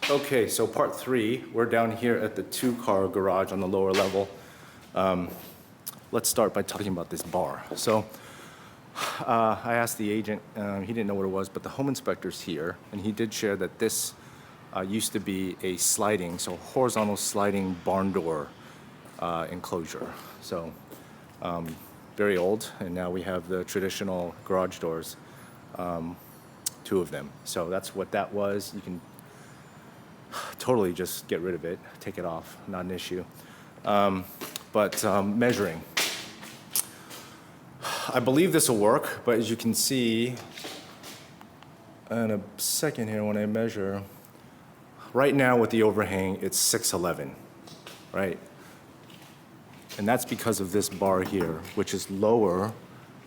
Okay, so part three, we're down here at the two-car garage on the lower level. Let's start by talking about this bar. So I asked the agent, he didn't know what it was, but the home inspector's here, and he did share that this used to be a sliding, so horizontal sliding barn door enclosure. So very old, and now we have the traditional garage doors, two of them. So that's what that was. You can totally just get rid of it, take it off, not an issue. But measuring. I believe this will work, but as you can see in a second here when I measure, right now with the overhang, it's 6'11", right? And that's because of this bar here, which is lower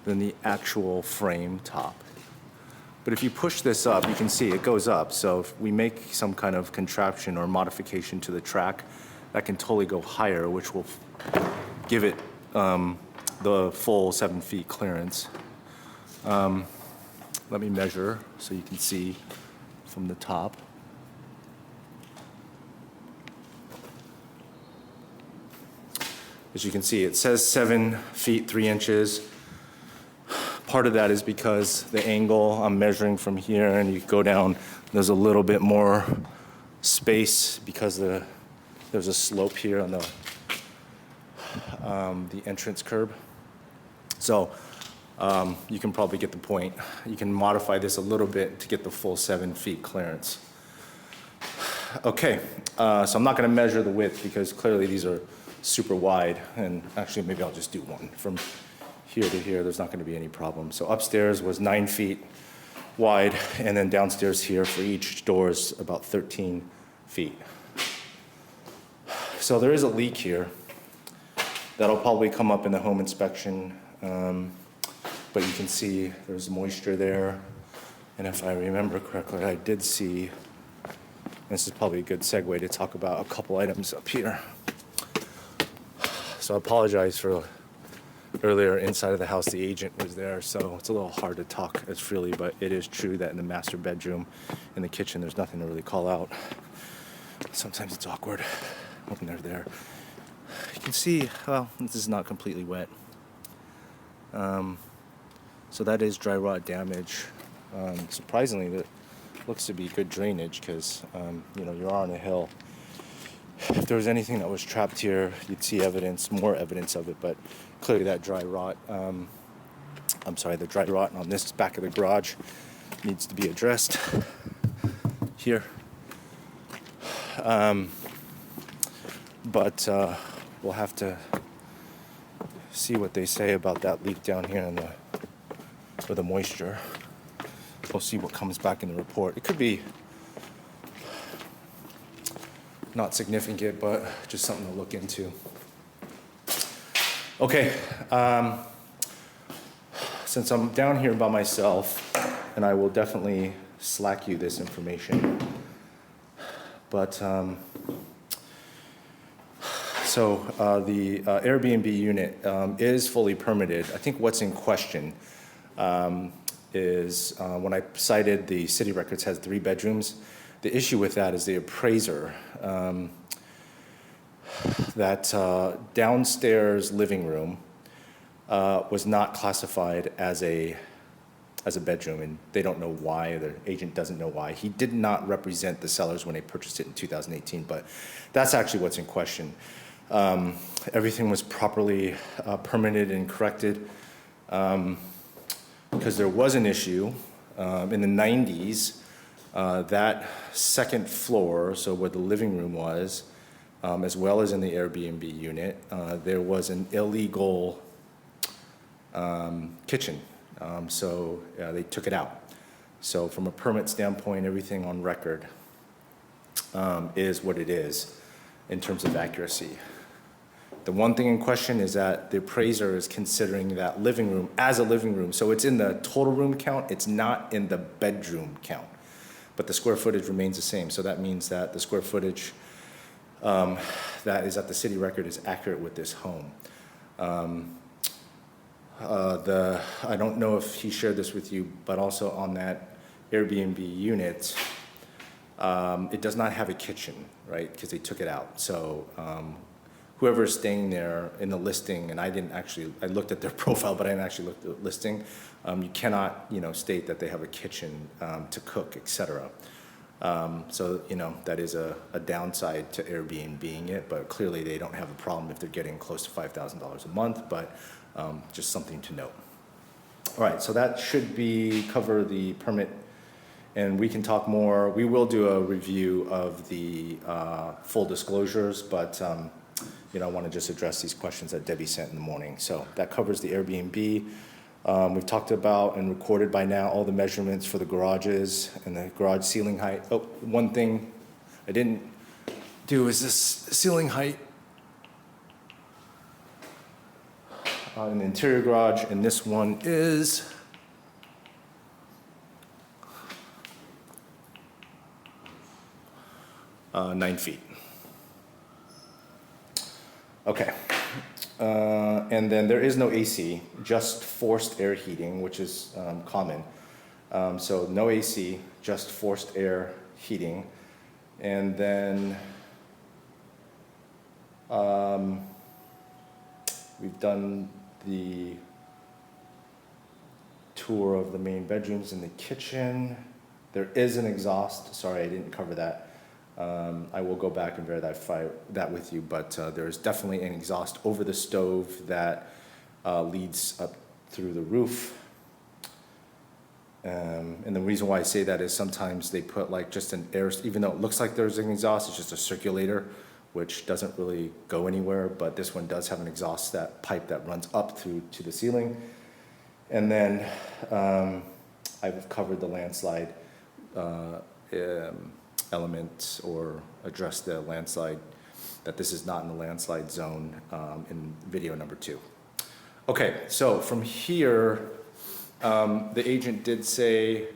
than the actual frame top. But if you push this up, you can see it goes up. So if we make some kind of contraption or modification to the track, that can totally go higher, which will give it the full 7 feet clearance. Let me measure so you can see from the top. As you can see, it says 7 feet 3 inches. Part of that is because the angle I'm measuring from here, and you go down, there's a little bit more space because there's a slope here on the entrance curb. So you can probably get the point. You can modify this a little bit to get the full 7 feet clearance. Okay, so I'm not going to measure the width because clearly these are super wide, and actually maybe I'll just do one from here to here. There's not going to be any problem. So upstairs was 9 feet wide, and then downstairs here for each door is about 13 feet. So there is a leak here that'll probably come up in the home inspection, but you can see there's moisture there, and if I remember correctly, I did see, this is probably a good segue to talk about a couple items up here. So I apologize for earlier inside of the house, the agent was there, so it's a little hard to talk as freely, but it is true that in the master bedroom, in the kitchen, there's nothing to really call out. Sometimes it's awkward when they're there. You can see, well, this is not completely wet. So that is dry rot damage. Surprisingly, that looks to be good drainage because, you know, you're on a hill. If there was anything that was trapped here, you'd see evidence, more evidence of it, but clearly that dry rot, the dry rot on this back of the garage needs to be addressed here. But we'll have to see what they say about that leak down here in with the moisture. We'll see what comes back in the report. It could be not significant, but just something to look into. Okay, since I'm down here by myself, and I will definitely Slack you this information, but the Airbnb unit is fully permitted. I think what's in question is when I cited the city records has 3 bedrooms. The issue with that is the appraiser, that downstairs living room was not classified as a bedroom, and they don't know why. The agent doesn't know why. He did not represent the sellers when they purchased it in 2018, but that's actually what's in question. Everything was properly permitted and corrected because there was an issue in the 90s. That second floor, so where the living room was, as well as in the Airbnb unit, there was an illegal kitchen. So they took it out. So from a permit standpoint, everything on record is what it is in terms of accuracy. The one thing in question is that the appraiser is considering that living room as a living room. So it's in the total room count, it's not in the bedroom count. But the square footage remains the same. So that means that the square footage that is at the city record is accurate with this home. I don't know if he shared this with you, but also on that Airbnb unit, It does not have a kitchen, right? Because they took it out. So whoever is staying there in the listing, and I looked at their profile, but I didn't actually look at the listing. You cannot, state that they have a kitchen to cook, etc. So, that is a downside to Airbnb-ing it, but clearly they don't have a problem if they're getting close to $5,000 a month, but just something to note. All right, so that should cover the permit, and we can talk more. We will do a review of the full disclosures, but I want to just address these questions that Debbie sent in the morning. So that covers the Airbnb. We've talked about and recorded by now all the measurements for the garages and the garage ceiling height. Oh, one thing I didn't do is this ceiling height in the interior garage, and this one is 9 feet. Okay. And then there is no AC, just forced air heating, which is common. So no AC, just forced air heating. And then we've done the tour of the main bedrooms and the kitchen. There is an exhaust. Sorry, I didn't cover that. I will go back and verify that with you, but there is definitely an exhaust over the stove that leads up through the roof. And the reason why I say that is sometimes they put like just an air, even though it looks like there's an exhaust, it's just a circulator, which doesn't really go anywhere, but this one does have an exhaust pipe that runs up through to the ceiling. And then I've covered the landslide element, or address the landslide, that this is not in the landslide zone in video number 2. Okay, so from here, the agent did say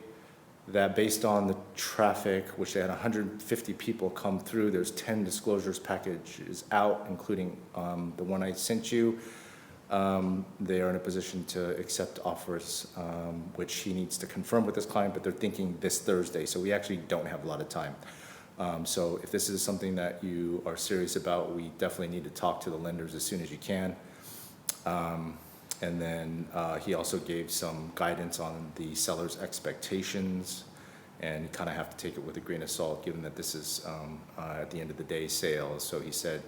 that based on the traffic, which they had 150 people come through, there's 10 disclosures packages out, including the one I sent you. They are in a position to accept offers, which he needs to confirm with his client, but they're thinking this Thursday, so we actually don't have a lot of time. So if this is something that you are serious about, we definitely need to talk to the lenders as soon as you can. And then he also gave some guidance on the seller's expectations, and you kind of have to take it with a grain of salt, given that this is at the end of the day sales. So he said,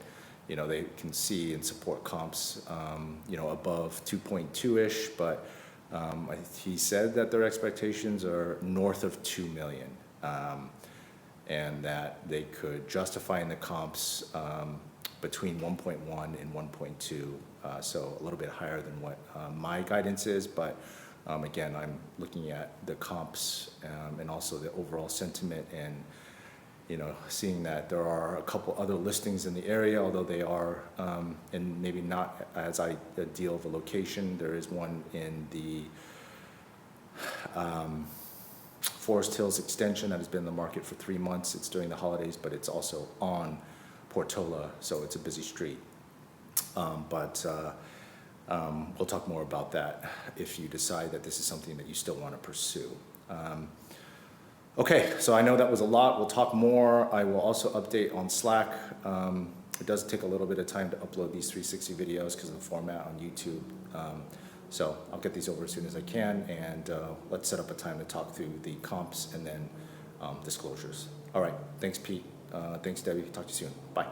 they can see and support comps, above 2.2-ish, but he said that their expectations are north of 2 million, and that they could justify in the comps between 1.1 and 1.2, so a little bit higher than what my guidance is, but again, I'm looking at the comps and also the overall sentiment, and seeing that there are a couple other listings in the area, although they are, and maybe not as ideal of a location. There is one in the Forest Hills extension that has been in the market for 3 months. It's during the holidays, but it's also on Portola, so it's a busy street. But we'll talk more about that if you decide that this is something that you still want to pursue. Okay, so I know that was a lot. We'll talk more. I will also update on Slack. It does take a little bit of time to upload these 360 videos because of the format on YouTube. So I'll get these over as soon as I can, and let's set up a time to talk through the comps and then disclosures. All right, thanks Pete. Thanks Debbie. Talk to you soon. Bye.